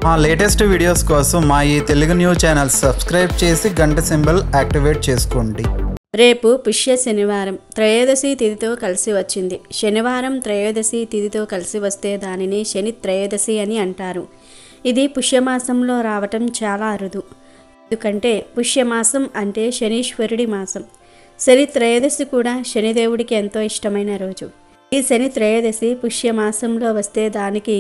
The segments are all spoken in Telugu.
మా లేటెస్ట్ వీడియోస్ కోసం మా ఈ తెలుగు న్యూస్ ఛానల్ సబ్స్క్రైబ్ చేసి గంట సింబల్ యాక్టివేట్ చేసుకోండి. రేపు పుష్య శనివారం త్రయోదశి తిథితో కలిసి వచ్చింది. శనివారం త్రయోదశి తిథితో కలిసి వస్తే దానిని శని త్రయోదశి అని అంటారు. ఇది పుష్యమాసంలో రావటం చాలా అరుదు. ఎందుకంటే పుష్యమాసం అంటే శనీశ్వరుడి మాసం. శని త్రయోదశి కూడా శనిదేవుడికి ఎంతో ఇష్టమైన రోజు. ఈ శని త్రయోదశి పుష్యమాసంలో వస్తే దానికి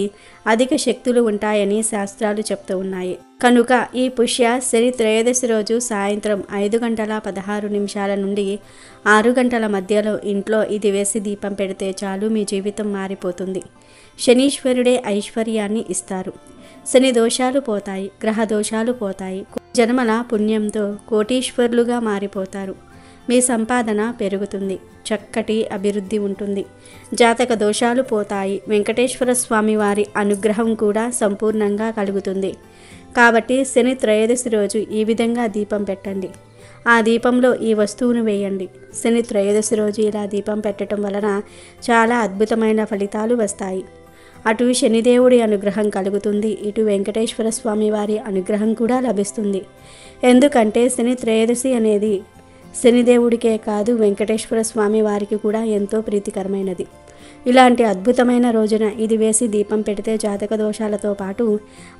అధిక శక్తులు ఉంటాయని శాస్త్రాలు చెప్తూ ఉన్నాయి. కనుక ఈ పుష్య శని త్రయోదశి రోజు సాయంత్రం 5:16 నుండి 6 గంటల మధ్యలో ఇంట్లో ఇది వేసి దీపం పెడితే చాలు, మీ జీవితం మారిపోతుంది. శనీశ్వరుడే ఐశ్వర్యాన్ని ఇస్తారు. శని దోషాలు పోతాయి, గ్రహ దోషాలు పోతాయి. జన్మల పుణ్యంతో కోటీశ్వరులుగా మారిపోతారు. మీ సంపాదన పెరుగుతుంది, చక్కటి అభివృద్ధి ఉంటుంది. జాతక దోషాలు పోతాయి. వెంకటేశ్వర స్వామి వారి అనుగ్రహం కూడా సంపూర్ణంగా కలుగుతుంది. కాబట్టి శని త్రయోదశి రోజు ఈ విధంగా దీపం పెట్టండి. ఆ దీపంలో ఈ వస్తువును వేయండి. శని త్రయోదశి రోజు ఇలా దీపం పెట్టడం వలన చాలా అద్భుతమైన ఫలితాలు వస్తాయి. అటు శనిదేవుడి అనుగ్రహం కలుగుతుంది, ఇటు వెంకటేశ్వర స్వామి వారి అనుగ్రహం కూడా లభిస్తుంది. ఎందుకంటే శని త్రయోదశి అనేది శనిదేవుడికే కాదు, వెంకటేశ్వర స్వామి వారికి కూడా ఎంతో ప్రీతికరమైనది. ఇలాంటి అద్భుతమైన రోజున ఇది వేసి దీపం పెడితే జాతక దోషాలతో పాటు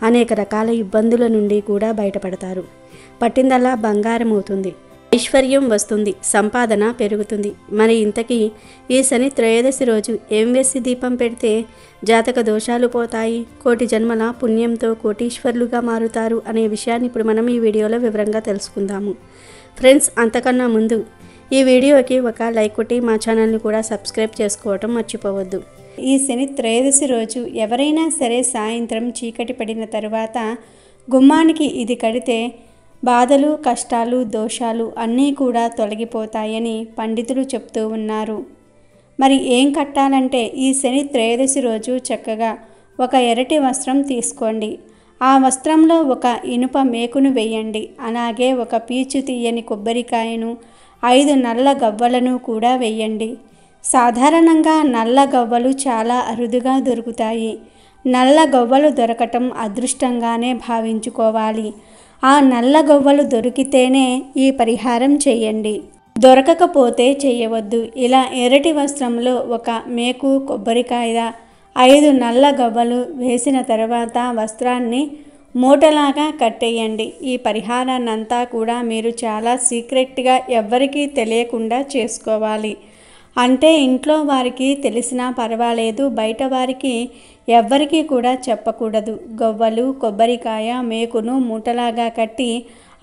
అనేక రకాల ఇబ్బందుల నుండి కూడా బయటపడతారు. పట్టిందల్లా బంగారం అవుతుంది, ఐశ్వర్యం వస్తుంది, సంపాదన పెరుగుతుంది. మరి ఇంతకీ ఈ శని త్రయోదశి రోజు ఏం వేసి దీపం పెడితే జాతక దోషాలు పోతాయి, కోటి జన్మల పుణ్యంతో కోటీశ్వరులుగా మారుతారు అనే విషయాన్ని ఇప్పుడు మనం ఈ వీడియోలో వివరంగా తెలుసుకుందాము. ఫ్రెండ్స్, అంతకన్నా ముందు ఈ వీడియోకి ఒక లైక్ కొట్టి మా ఛానల్ని కూడా సబ్స్క్రైబ్ చేసుకోవటం మర్చిపోవద్దు. ఈ శని త్రయోదశి రోజు ఎవరైనా సరే సాయంత్రం చీకటి పడిన తర్వాత గుమ్మానికి ఇది కడితే బాధలు, కష్టాలు, దోషాలు అన్నీ కూడా తొలగిపోతాయని పండితులు చెప్తూ ఉన్నారు. మరి ఏం కట్టాలంటే ఈ శని త్రయోదశి రోజు చక్కగా ఒక ఎర్రటి వస్త్రం తీసుకోండి. ఆ వస్త్రంలో ఒక ఇనుప మేకును వేయండి. అలాగే ఒక పీచు తీయని కొబ్బరికాయను, 5 నల్ల గవ్వలను కూడా వేయండి. సాధారణంగా నల్ల గవ్వలు చాలా అరుదుగా దొరుకుతాయి. నల్ల గవ్వలు దొరకటం అదృష్టంగానే భావించుకోవాలి. ఆ నల్ల గవ్వలు దొరికితేనే ఈ పరిహారం చేయండి, దొరకకపోతే చేయవద్దు. ఇలా ఎర్రటి వస్త్రంలో ఒక మేకు, కొబ్బరికాయ, 5 నల్ల గవ్వలు వేసిన తర్వాత వస్త్రాన్ని మూటలాగా కట్టేయండి. ఈ పరిహారాన్నంతా కూడా మీరు చాలా సీక్రెట్గా ఎవ్వరికీ తెలియకుండా చేసుకోవాలి. అంటే ఇంట్లో వారికి తెలిసినా పర్వాలేదు, బయట వారికి ఎవ్వరికీ కూడా చెప్పకూడదు. గవ్వలు, కొబ్బరికాయ, మేకును మూటలాగా కట్టి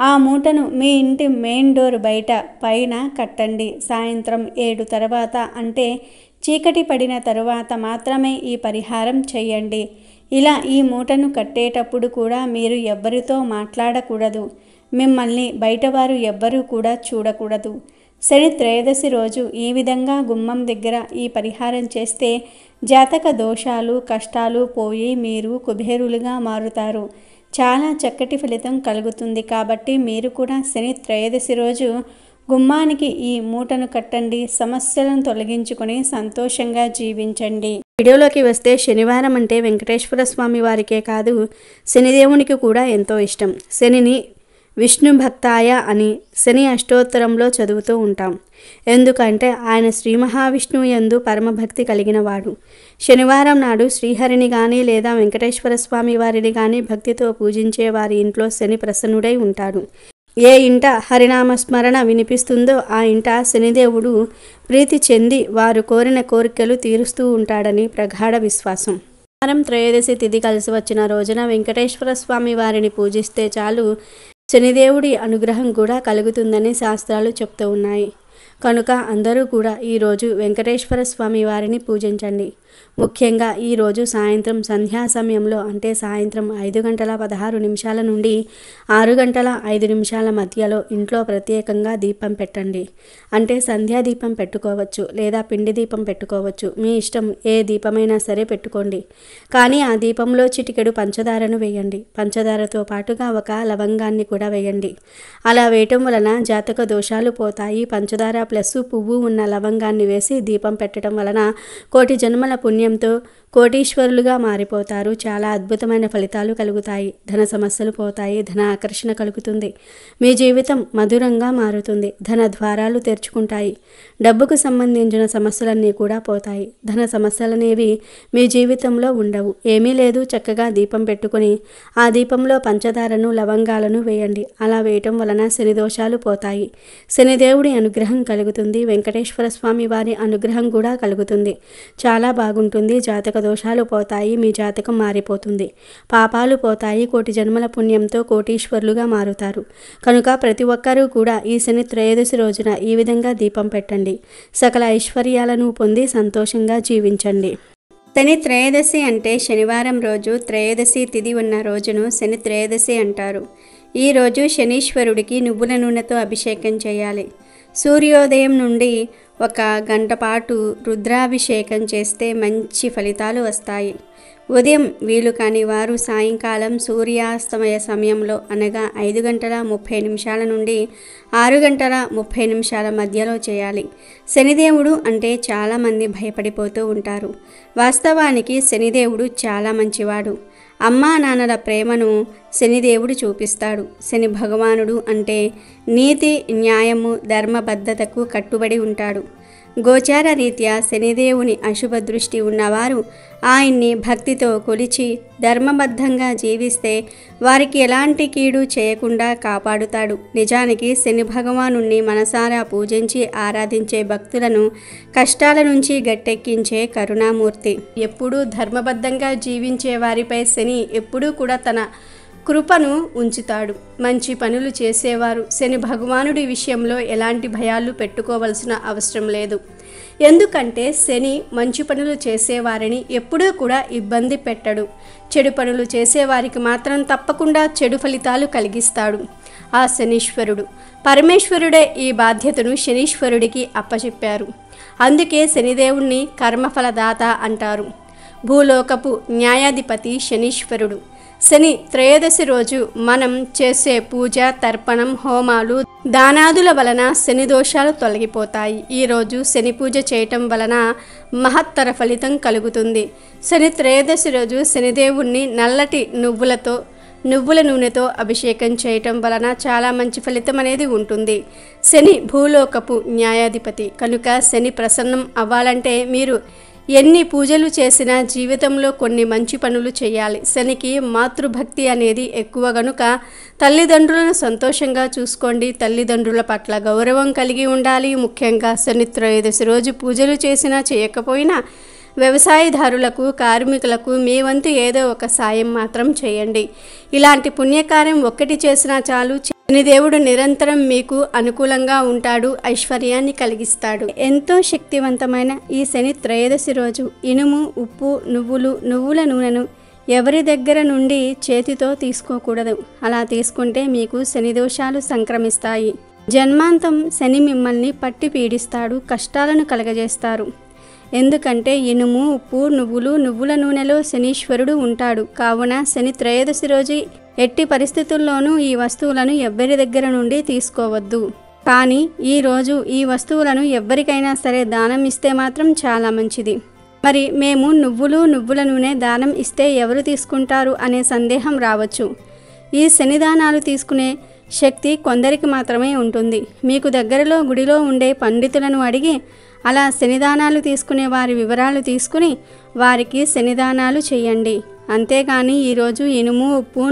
ఆ మూటను మీ ఇంటి మెయిన్ డోర్ బయట పైన కట్టండి. సాయంత్రం 7 తర్వాత అంటే చీకటి పడిన తరువాత మాత్రమే ఈ పరిహారం చేయండి. ఇలా ఈ మూటను కట్టేటప్పుడు కూడా మీరు ఎవ్వరితో మాట్లాడకూడదు. మిమ్మల్ని బయటవారు ఎవ్వరూ కూడా చూడకూడదు. శని త్రయోదశి రోజు ఈ విధంగా గుమ్మం దగ్గర ఈ పరిహారం చేస్తే జాతక దోషాలు, కష్టాలు పోయి మీరు కుబేరులుగా మారుతారు. చాలా చక్కటి ఫలితం కలుగుతుంది. కాబట్టి మీరు కూడా శని త్రయోదశి రోజు గుమ్మానికి ఈ మూటను కట్టండి. సమస్యలను తొలగించుకొని సంతోషంగా జీవించండి. వీడియోలోకి వస్తే శనివారం అంటే వెంకటేశ్వర స్వామి వారికే కాదు, శనిదేవునికి కూడా ఎంతో ఇష్టం. శనిని విష్ణు భక్తాయ అని శని అష్టోత్తరంలో చదువుతూ ఉంటాం. ఎందుకంటే ఆయన శ్రీ మహావిష్ణువు యందు పరమభక్తి కలిగిన వాడు. శనివారం నాడు శ్రీహరిని కానీ లేదా వెంకటేశ్వర స్వామి వారిని కానీ భక్తితో పూజించే వారి ఇంట్లో శని ప్రసన్నుడై ఉంటాడు. ఏ ఇంట హరినామస్మరణ వినిపిస్తుందో ఆ ఇంట శనిదేవుడు ప్రీతి చెంది వారు కోరిన కోరికలు తీరుస్తూ ఉంటాడని ప్రగాఢ విశ్వాసం. వారం త్రయోదశి తిథి కలిసి వచ్చిన రోజున వెంకటేశ్వర స్వామి వారిని పూజిస్తే చాలు, శనిదేవుడి అనుగ్రహం కూడా కలుగుతుందని శాస్త్రాలు చెప్తూ ఉన్నాయి. కనుక అందరూ కూడా ఈరోజు వెంకటేశ్వర స్వామి వారిని పూజించండి. ముఖ్యంగా ఈరోజు సాయంత్రం సంధ్యా సమయంలో అంటే సాయంత్రం 5:16 నుండి 6:05 మధ్యలో ఇంట్లో ప్రత్యేకంగా దీపం పెట్టండి. అంటే సంధ్యా దీపం పెట్టుకోవచ్చు లేదా పిండి దీపం పెట్టుకోవచ్చు, మీ ఇష్టం, ఏ దీపమైనా సరే పెట్టుకోండి. కానీ ఆ దీపంలో చిటికెడు పంచదారను వేయండి. పంచదారతో పాటుగా ఒక లవంగాన్ని కూడా వేయండి. అలా వేయటం వలన జాతక దోషాలు పోతాయి. పంచదార ప్లస్ పువ్వు ఉన్న లవంగాన్ని వేసి దీపం పెట్టడం వలన కోటి జన్మల పుణ్యంతో కోటీశ్వరులుగా మారిపోతారు. చాలా అద్భుతమైన ఫలితాలు కలుగుతాయి. ధన సమస్యలు పోతాయి. ధన ఆకర్షణ కలుగుతుంది. మీ జీవితం మధురంగా మారుతుంది. ధన ద్వారాలు తెరుచుకుంటాయి. డబ్బుకు సంబంధించిన సమస్యలన్నీ కూడా పోతాయి. ధన సమస్యలనేవి మీ జీవితంలో ఉండవు. ఏమీ లేదు, చక్కగా దీపం పెట్టుకుని ఆ దీపంలో పంచదారను లవంగాలను వేయండి. అలా వేయటం వలన శని దోషాలు పోతాయి. శనిదేవుడి అనుగ్రహం కలుగుతుంది. వెంకటేశ్వర స్వామి వారి అనుగ్రహం కూడా కలుగుతుంది. చాలా బాగుంటుంది. జాతక దోషాలు పోతాయి. మీ జాతకం మారిపోతుంది. పాపాలు పోతాయి. కోటి జన్మల పుణ్యంతో కోటీశ్వరులుగా మారుతారు. కనుక ప్రతి ఒక్కరూ కూడా ఈ శని త్రయోదశి రోజున ఈ విధంగా దీపం పెట్టండి. సకల ఐశ్వర్యాలను పొంది సంతోషంగా జీవించండి. శని త్రయోదశి అంటే శనివారం రోజు త్రయోదశి తిథి ఉన్న రోజును శని త్రయోదశి అంటారు. ఈ రోజు శనీశ్వరుడికి నువ్వుల నూనెతో అభిషేకం చేయాలి. సూర్యోదయం నుండి 1 గంట పాటు రుద్రాభిషేకం చేస్తే మంచి ఫలితాలు వస్తాయి. ఉదయం వీలు కాని వారు సాయంకాలం సూర్యాస్తమయ సమయంలో అనగా 5 గంటల 30 నిమిషాల నుండి 6 గంటల 30 నిమిషాల మధ్యలో చేయాలి. శనిదేవుడు అంటే చాలామంది భయపడిపోతూ ఉంటారు. వాస్తవానికి శనిదేవుడు చాలా మంచివాడు. అమ్మా నాన్నల ప్రేమను శనిదేవుడు చూపిస్తాడు. శని భగవానుడు అంటే నీతి, న్యాయము, ధర్మబద్ధతకు కట్టుబడి ఉంటాడు. గోచార రీత్యా శనిదేవుని అశుభ దృష్టి ఉన్నవారు ఆయన్ని భక్తితో కొలిచి ధర్మబద్ధంగా జీవిస్తే వారికి ఎలాంటి కీడు చేయకుండా కాపాడుతాడు. నిజానికి శని భగవానుణ్ణి మనసారా పూజించి ఆరాధించే భక్తులను కష్టాల నుంచి గట్టెక్కించే కరుణామూర్తి. ఎప్పుడూ ధర్మబద్ధంగా జీవించే వారిపై శని ఎప్పుడూ కూడా తన కృపను ఉంచుతాడు. మంచి పనులు చేసేవారు శని భగవానుడి విషయంలో ఎలాంటి భయాలు పెట్టుకోవలసిన అవసరం లేదు. ఎందుకంటే శని మంచి పనులు చేసేవారిని ఎప్పుడూ కూడా ఇబ్బంది పెట్టడు. చెడు పనులు చేసేవారికి మాత్రం తప్పకుండా చెడు ఫలితాలు కలిగిస్తాడు. ఆ శనీశ్వరుడు పరమేశ్వరుడే ఈ బాధ్యతను శనీశ్వరుడికి అప్పచెప్పారు. అందుకే శనిదేవుణ్ణి కర్మఫలదాత అంటారు. భూలోకపు న్యాయాధిపతి శనీశ్వరుడు. శని త్రయోదశి రోజు మనం చేసే పూజ, తర్పణం, హోమాలు, దానాదుల వలన శని దోషాలు తొలగిపోతాయి. ఈరోజు శని పూజ చేయటం వలన మహత్తర ఫలితం కలుగుతుంది. శని త్రయోదశి రోజు శనిదేవుణ్ణి నల్లటి నువ్వుల నూనెతో అభిషేకం చేయటం వలన చాలా మంచి ఫలితం అనేది ఉంటుంది. శని భూలోకపు న్యాయాధిపతి కనుక శని ప్రసన్నం అవ్వాలంటే మీరు ఎన్ని పూజలు చేసినా జీవితంలో కొన్ని మంచి పనులు చేయాలి. శనికి మాతృభక్తి అనేది ఎక్కువ గనుక తల్లిదండ్రులను సంతోషంగా చూసుకోండి. తల్లిదండ్రుల పట్ల గౌరవం కలిగి ఉండాలి. ముఖ్యంగా శని త్రయోదశి రోజు పూజలు చేసినా చేయకపోయినా వ్యవసాయదారులకు, కార్మికులకు మీ వంతు ఏదో ఒక సాయం మాత్రం చేయండి. ఇలాంటి పుణ్యకార్యం ఒక్కటి చేసినా చాలు. శనిదేవుడు నిరంతరం మీకు అనుకూలంగా ఉంటాడు. ఐశ్వర్యాన్ని కలిగిస్తాడు. ఎంతో శక్తివంతమైన ఈ శని త్రయోదశి రోజు ఇనుము, ఉప్పు, నువ్వుల నూనెను ఎవరి దగ్గర నుండి చేతితో తీసుకోకూడదు. అలా తీసుకుంటే మీకు శని దోషాలు సంక్రమిస్తాయి. జన్మాంతం శని మిమ్మల్ని పట్టి పీడిస్తాడు. కష్టాలను కలగజేస్తారు. ఎందుకంటే ఇనుము, ఉప్పు, నువ్వుల నూనెలో శనీశ్వరుడు ఉంటాడు. కావున శని త్రయోదశి రోజు ఎట్టి పరిస్థితుల్లోనూ ఈ వస్తువులను ఎవ్వరి దగ్గర నుండి తీసుకోవద్దు. కానీ ఈరోజు ఈ వస్తువులను ఎవ్వరికైనా సరే దానం ఇస్తే మాత్రం చాలా మంచిది. మరి మేము నువ్వుల నూనె దానం ఇస్తే ఎవరు తీసుకుంటారు అనే సందేహం రావచ్చు. ఈ శనిదానాలు తీసుకునే శక్తి కొందరికి మాత్రమే ఉంటుంది. మీకు దగ్గరలో గుడిలో ఉండే పండితులను అడిగి అలా శనిదానాలు తీసుకునే వారి వివరాలు తీసుకుని వారికి శనిదానాలు చేయండి. అంతేగాని ఈరోజు ఇనుము, ఉప్పు,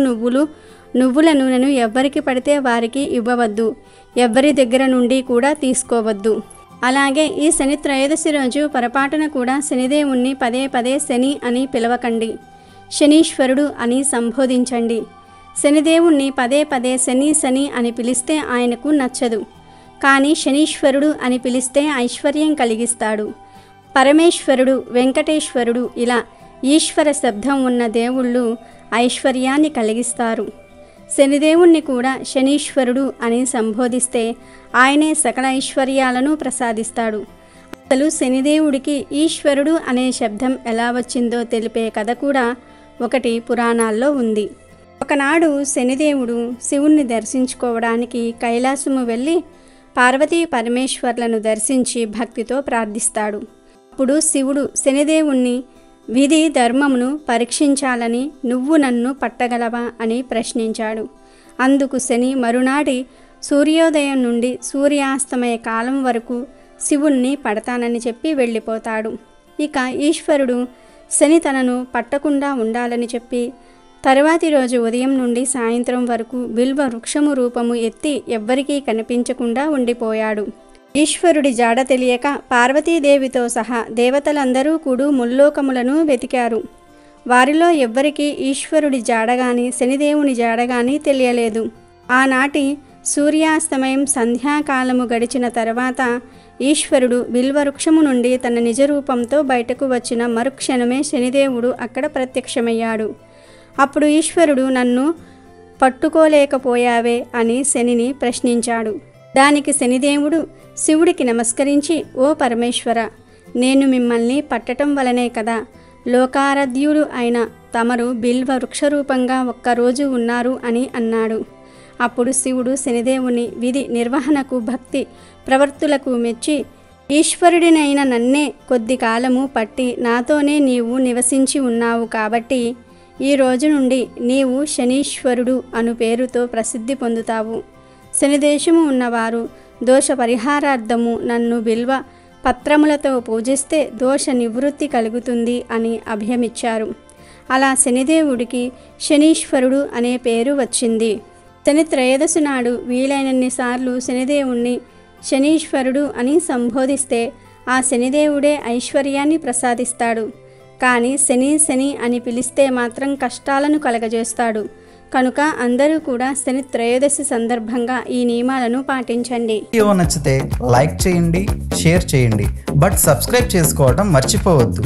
నువ్వుల నూనెను ఎవ్వరికి పడితే వారికి ఇవ్వవద్దు. ఎవ్వరి దగ్గర నుండి కూడా తీసుకోవద్దు. అలాగే ఈ శని త్రయోదశి రోజు పొరపాటున కూడా శనిదేవుణ్ణి పదే శని అని పిలవకండి. శనీశ్వరుడు అని సంబోధించండి. శనిదేవుణ్ణి పదే శని అని పిలిస్తే ఆయనకు నచ్చదు. కానీ శనీశ్వరుడు అని పిలిస్తే ఐశ్వర్యం కలిగిస్తాడు. పరమేశ్వరుడు, వెంకటేశ్వరుడు ఇలా ఈశ్వర శబ్దం ఉన్న దేవుళ్ళు ఐశ్వర్యాన్ని కలిగిస్తారు. శనిదేవుణ్ణి కూడా శనీశ్వరుడు అని సంబోధిస్తే ఆయనే సకల ఐశ్వర్యాలను ప్రసాదిస్తాడు. అసలు శనిదేవుడికి ఈశ్వరుడు అనే శబ్దం ఎలా వచ్చిందో తెలిపే కథ కూడా ఒకటి పురాణాల్లో ఉంది. ఒకనాడు శనిదేవుడు శివుణ్ణి దర్శించుకోవడానికి కైలాసము వెళ్ళి పార్వతీ పరమేశ్వర్లను దర్శించి భక్తితో ప్రార్థిస్తాడు. అప్పుడు శివుడు శనిదేవుణ్ణి విధి ధర్మమును పరీక్షించాలని నువ్వు నన్ను పట్టగలవా అని ప్రశ్నించాడు. అందుకు శని మరునాటి సూర్యోదయం నుండి సూర్యాస్తమయ కాలం వరకు శివుణ్ణి పడతానని చెప్పి వెళ్ళిపోతాడు. ఇక ఈశ్వరుడు శని తనను పట్టకుండా ఉండాలని చెప్పి తరువాతి రోజు ఉదయం నుండి సాయంత్రం వరకు బిల్వ వృక్షము రూపము ఎత్తి ఎవ్వరికీ కనిపించకుండా ఉండిపోయాడు. ఈశ్వరుడి జాడ తెలియక పార్వతీదేవితో సహా దేవతలందరూ కూడా ముల్లోకములను వెతికారు. వారిలో ఎవ్వరికీ ఈశ్వరుడి జాడగాని శనిదేవుని జాడగాని తెలియలేదు. ఆనాటి సూర్యాస్తమయం సంధ్యాకాలము గడిచిన తర్వాత ఈశ్వరుడు బిల్వవృక్షము నుండి తన నిజరూపంతో బయటకు వచ్చిన మరుక్షణమే శనిదేవుడు అక్కడ ప్రత్యక్షమయ్యాడు. అప్పుడు ఈశ్వరుడు నన్ను పట్టుకోలేకపోయావే అని శనిని ప్రశ్నించాడు. దానికి శనిదేవుడు శివుడికి నమస్కరించి, ఓ పరమేశ్వర, నేను మిమ్మల్ని పట్టటం వలనే కదా లోకారాధ్యుడు అయిన తమరు బిల్వ వృక్షరూపంగా ఒక్కరోజు ఉన్నారు అని అన్నాడు. అప్పుడు శివుడు శనిదేవుని విధి నిర్వహణకు భక్తి ప్రవర్తులకు మెచ్చి, ఈశ్వరుడినైన నన్నే కొద్ది కాలము పట్టి నాతోనే నీవు నివసించి ఉన్నావు కాబట్టి ఈ రోజు నుండి నీవు శనీశ్వరుడు అను పేరుతో ప్రసిద్ధి పొందుతావు. శనిదేశము ఉన్నవారు దోష పరిహారార్థము నన్ను బిల్వ పత్రములతో పూజిస్తే దోష నివృత్తి కలుగుతుంది అని అభయమిచ్చారు. అలా శనిదేవుడికి శనీశ్వరుడు అనే పేరు వచ్చింది. శని త్రయోదశి నాడు వీలైనన్నిసార్లు శనిదేవుణ్ణి శనీశ్వరుడు అని సంబోధిస్తే ఆ శనిదేవుడే ఐశ్వర్యాన్ని ప్రసాదిస్తాడు. కానీ శని శని అని పిలిస్తే మాత్రం కష్టాలను కలగజేస్తాడు. కనుక అందరూ కూడా శని త్రయోదశి సందర్భంగా ఈ నియమాలను పాటించండి. వీడియో నచ్చితే లైక్ చేయండి, షేర్ చేయండి, బట్ సబ్స్క్రైబ్ చేసుకోవడం మర్చిపోవద్దు.